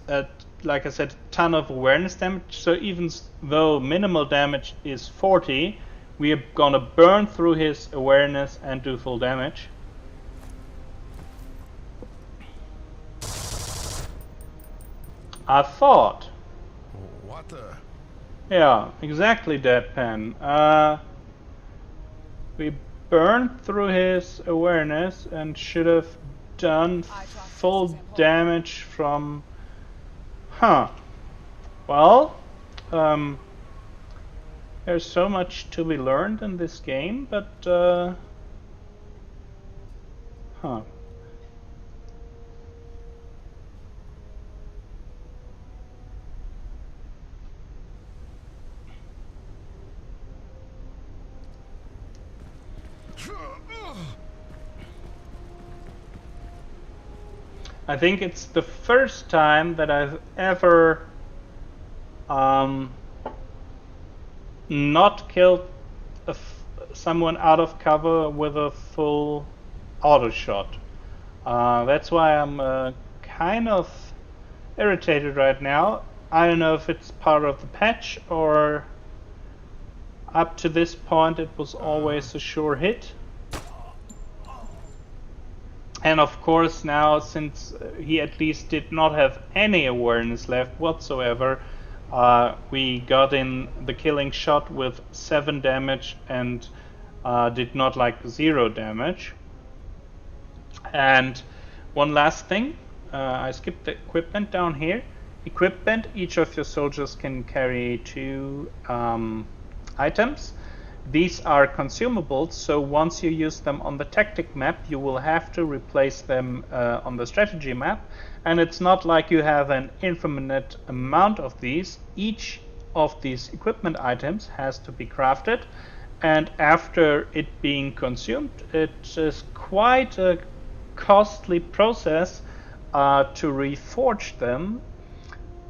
like I said, a ton of awareness damage. So even though minimal damage is 40, we are gonna burn through his awareness and do full damage. I thought. What the? Yeah, exactly, Deadpan. We burned through his awareness and should have done full damage from... Well, there's so much to be learned in this game, but... I think it's the first time that I've ever not killed someone out of cover with a full auto shot. That's why I'm kind of irritated right now. I don't know if it's part of the patch or up to this point it was always a sure hit. And of course now, since he at least did not have any awareness left whatsoever, we got in the killing shot with 7 damage and did not like 0 damage. And one last thing, I skipped the equipment down here. Equipment, each of your soldiers can carry 2 items. These are consumables, so once you use them on the tactic map, you will have to replace them on the strategy map. And it's not like you have an infinite amount of these. Each of these equipment items has to be crafted, and after it being consumed, it is quite a costly process to reforge them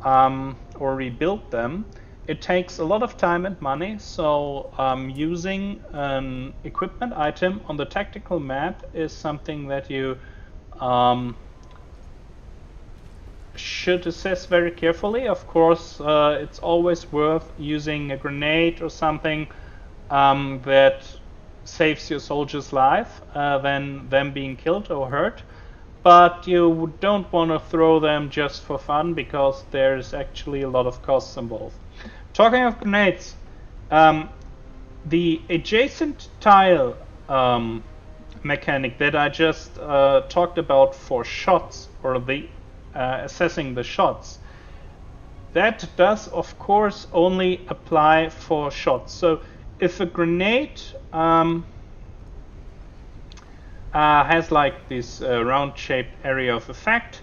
or rebuild them. It takes a lot of time and money, so using an equipment item on the tactical map is something that you should assess very carefully. Of course, it's always worth using a grenade or something that saves your soldier's life than them being killed or hurt. But you don't want to throw them just for fun, because there's actually a lot of costs involved. Talking of grenades, the adjacent tile mechanic that I just talked about for shots, or the assessing the shots, that does of course only apply for shots. So if a grenade has like this round shaped area of effect,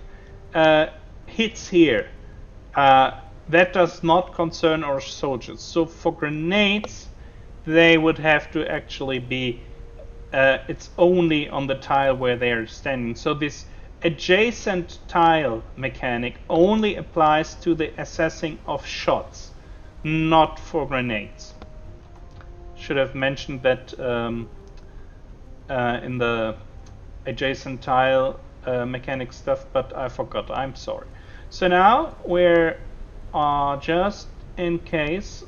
hits here, that does not concern our soldiers. So for grenades, they would have to actually be, it's only on the tile where they're standing. So this adjacent tile mechanic only applies to the assessing of shots, not for grenades. Should have mentioned that in the adjacent tile mechanic stuff, but I forgot. I'm sorry. So now we're just in case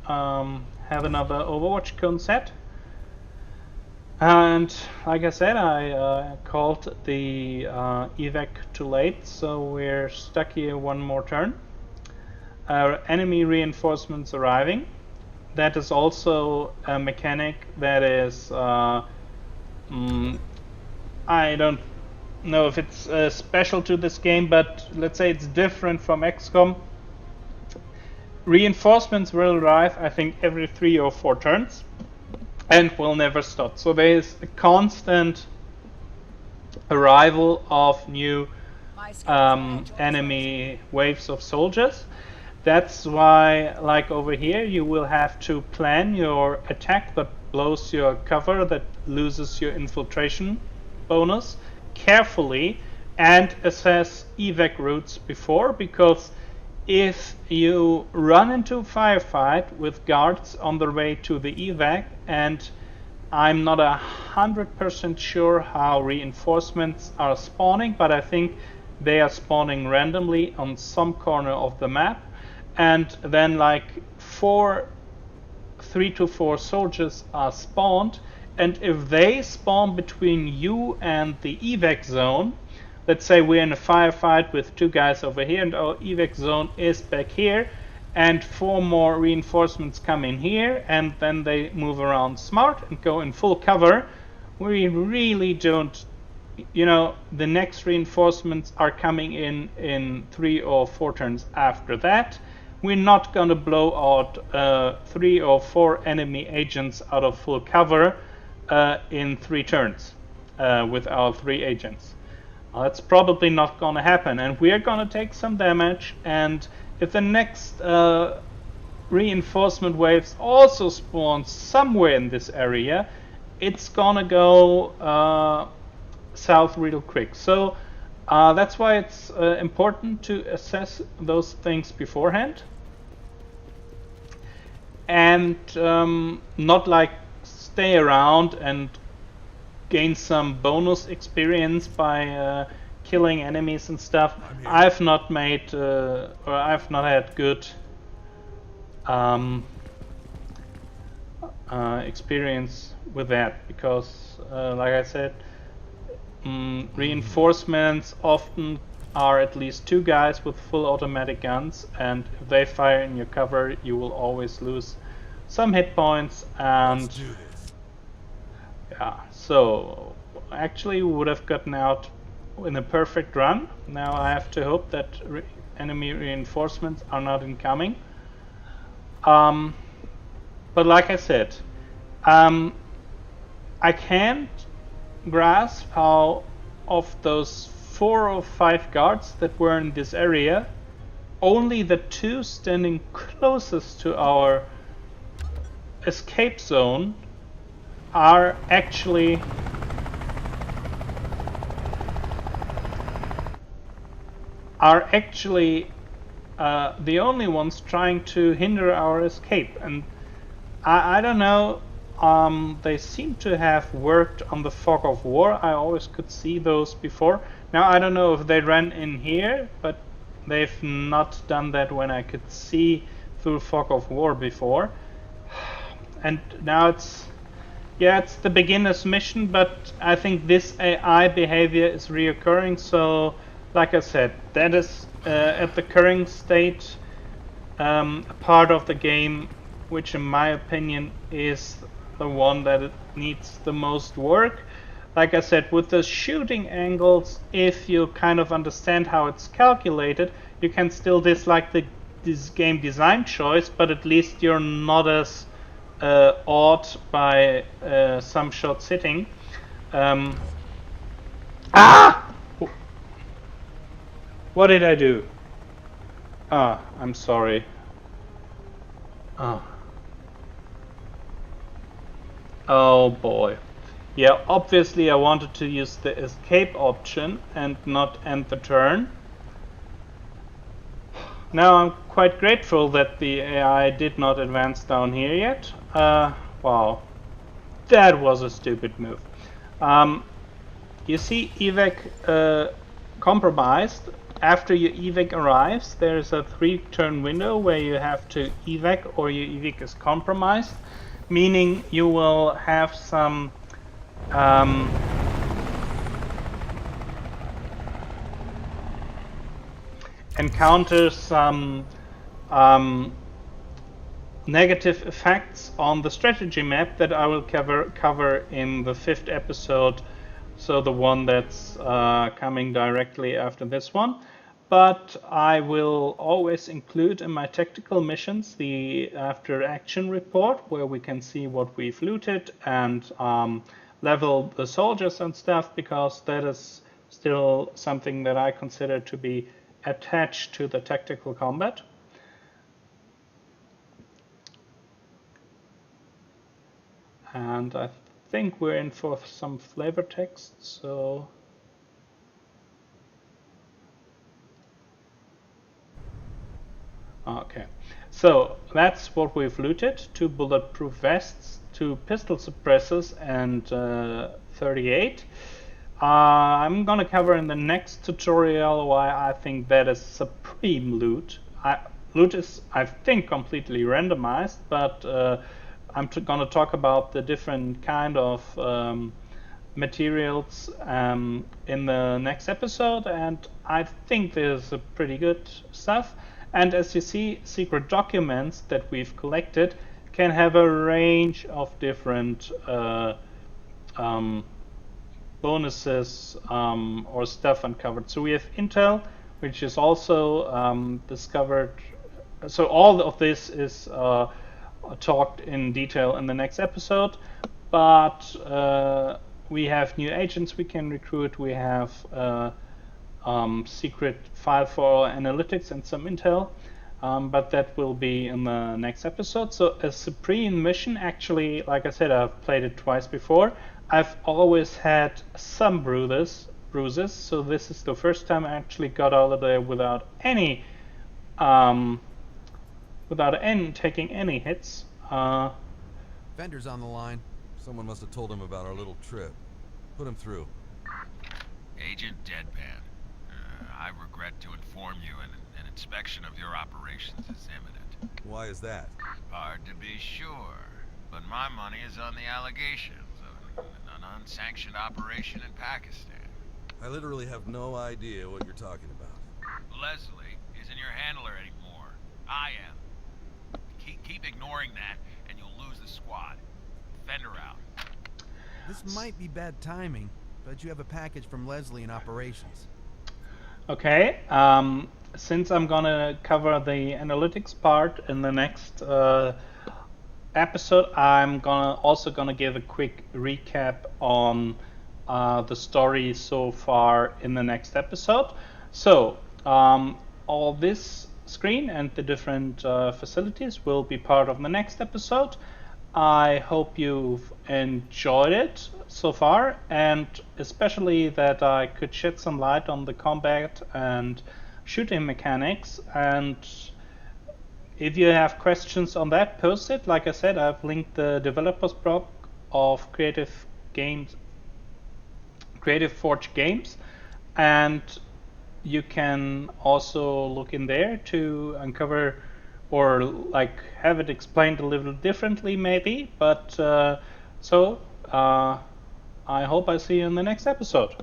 have another Overwatch cone set, and like I said, I called the evac too late, so we're stuck here one more turn. Enemy reinforcements arriving. That is also a mechanic that is I don't know if it's special to this game, but let's say it's different from XCOM. Reinforcements will arrive, I think, every 3 or 4 turns, and will never stop. So there is a constant arrival of new enemy waves of soldiers. That's why, like over here, you will have to plan your attack that blows your cover, that loses your infiltration bonus, carefully, and assess evac routes before, because if you run into a firefight with guards on their way to the evac, and I'm not 100% sure how reinforcements are spawning, but I think they are spawning randomly on some corner of the map, and then like 3 to 4 soldiers are spawned, and if they spawn between you and the evac zone, let's say we're in a firefight with 2 guys over here and our evac zone is back here, and 4 more reinforcements come in here, and then they move around smart and go in full cover, we really don't, you know, the next reinforcements are coming in 3 or 4 turns after that. We're not going to blow out 3 or 4 enemy agents out of full cover in 3 turns with our 3 agents. That's probably not going to happen, and we're going to take some damage. And if the next reinforcement waves also spawn somewhere in this area, it's going to go south real quick. So that's why it's important to assess those things beforehand, and not like stay around and gain some bonus experience by killing enemies and stuff. I've not made or I've not had good experience with that, because like I said, reinforcements often are at least 2 guys with full automatic guns, and if they fire in your cover, you will always lose some hit points. And Let's do this. yeah, so actually we would have gotten out in a perfect run. Now I have to hope that enemy reinforcements are not incoming. But like I said, I can't grasp how of those 4 or 5 guards that were in this area, only the 2 standing closest to our escape zone are actually the only ones trying to hinder our escape. And I don't know, they seem to have worked on the fog of war. I always could see those before. Now I don't know if they ran in here, but they've not done that when I could see through fog of war before. And now it's the beginner's mission, but I think this AI behavior is reoccurring. So like I said, that is at the current state a part of the game which in my opinion is the one that it needs the most work. Like I said, with the shooting angles, if you kind of understand how it's calculated, you can still dislike this game design choice, but at least you're not as awed by some shots hitting. What did I do? I'm sorry. Oh boy. Yeah, obviously I wanted to use the escape option and not end the turn. Now I'm quite grateful that the AI did not advance down here yet. Wow. That was a stupid move. You see evac compromised. After your evac arrives, there's a 3-turn window where you have to evac or your evac is compromised, meaning you will have some encounter some negative effects on the strategy map that I will cover in the 5th episode, so the one that's coming directly after this one. But I will always include in my tactical missions the after action report, where we can see what we've looted and level the soldiers and stuff, because that is still something that I consider to be attached to the tactical combat. And I think we're in for some flavor text, so Okay, so that's what we've looted: 2 bulletproof vests, 2 pistol suppressors, and 38. I'm gonna cover in the next tutorial why I think that is supreme loot. Loot is, I think, completely randomized, but I'm gonna talk about the different kind of materials in the next episode, and I think there's a pretty good stuff. And as you see, secret documents that we've collected can have a range of different bonuses or stuff uncovered. So we have intel, which is also discovered. So all of this is talked in detail in the next episode, but we have new agents we can recruit. We have secret file for analytics and some intel, but that will be in the next episode. So a supreme mission, actually, like I said, I've played it twice before. I've always had some bruises, so this is the first time I actually got out of there without any taking any hits. Vendor's on the line. Someone must have told him about our little trip. Put him through. Agent Deadpan, I regret to inform you an inspection of your operations is imminent. Why is that? Hard to be sure, but my money is on the allegations of an unsanctioned operation in Pakistan. I literally have no idea what you're talking about. Leslie isn't your handler anymore. I am. Keep ignoring that, and you'll lose the squad. Fender out. This might be bad timing, but you have a package from Leslie in operations. Okay, since I'm gonna cover the analytics part in the next episode, I'm also gonna give a quick recap on the story so far in the next episode. So all this screen and the different facilities will be part of the next episode. I hope you've enjoyed it so far, and especially that I could shed some light on the combat and shooting mechanics. And if you have questions on that, post it. Like I said, I've linked the developers blog of Creative Forge Games, and you can also look in there to uncover or like have it explained a little differently maybe, but I hope I see you in the next episode.